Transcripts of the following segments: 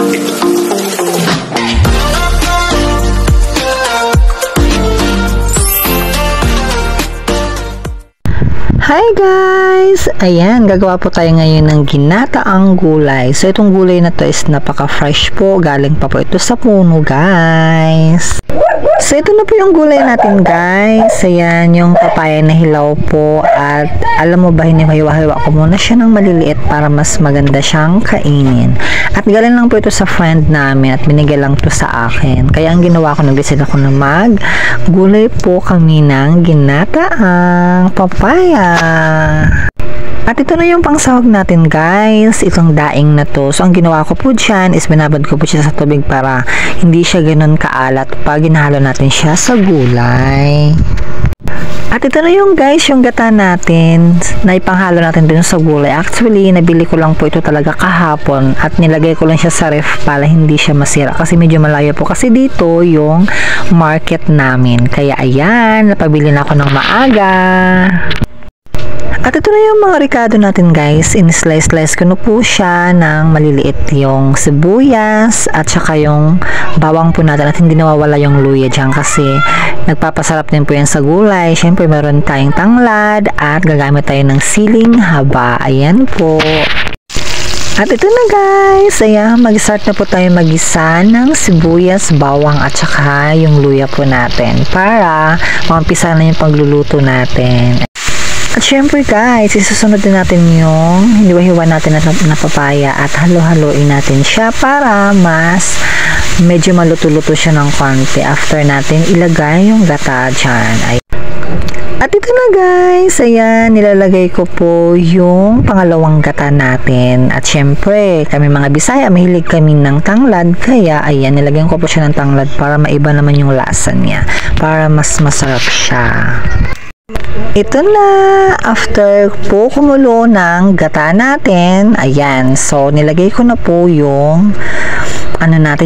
Hi guys! Ayan, gagawa po tayo ngayon ng ginataang gulay. So, itong gulay na to is napaka-fresh po. Galing pa po ito sa puno, guys. So, ito na po yung gulay natin, guys. Ayan, yung papaya na hilaw po. At, alam mo ba, hinihiwa-hiwa ko muna siya ng maliliit para mas maganda siyang kainin. At, galing lang po ito sa friend namin at binigay lang to sa akin. Kaya, ang ginawa ko, nag-decide ako na gulay po kami ng ginataang papaya. At ito na yung pangsahog natin, guys, itong daing na to. So ang ginawa ko po dyan is binabad ko po siya sa tubig para hindi siya ganun kaalat pag ginahalo natin siya sa gulay. At ito na yung, guys, yung gata natin na ipanghalo natin dun sa gulay. Actually, nabili ko lang po ito talaga kahapon at nilagay ko lang siya sa ref para hindi siya masira kasi medyo malayo po kasi dito yung market namin. Kaya ayan, napabili na ako ng maaga. At ito na yung mga ricado natin, guys. In-slice-slice ko na po siya ng maliliit yung sibuyas at saka yung bawang po natin at hindi nawawala yung luya dyan kasi nagpapasarap din po yan sa gulay. Siyempre, meron tayong tanglad at gagamit tayo ng siling haba. Ayan po. At ito na, guys. Ayan, mag-start na po tayo mag-isa ng sibuyas, bawang at saka yung luya po natin para mampisa na yung pagluluto natin. At syempre, guys, isusunod din natin yung hiwa-hiwa natin na papaya at halo-haloin natin siya para mas medyo maluto-luto siya ng konti after natin ilagay yung gata dyan. At ito na, guys, ayan, nilalagay ko po yung pangalawang gata natin. At syempre, kami mga Bisaya, mahilig kami ng tanglad. Kaya, ayan, nilagyan ko po siya ng tanglad para maiba naman yung lasa niya. Para mas masarap siya. Ito na, after po kumulo ng gata natin, ayan, so nilagay ko na po yung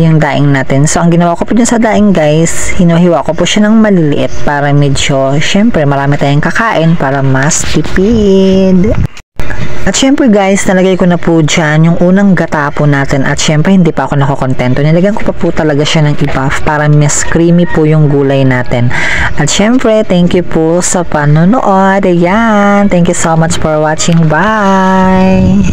yung daing natin. So, ang ginawa ko po dyan sa daing, guys, hinuhiwa ko po siya ng maliliit para medyo, syempre, marami tayong kakain para mas tipid. At syempre, guys, nalagay ko na po dyan yung unang gata po natin at syempre hindi pa ako nakokontento. Nilagyan ko pa po talaga siya ng i-buff para mas creamy po yung gulay natin. At syempre, thank you po sa panonood. Ayan, thank you so much for watching. Bye!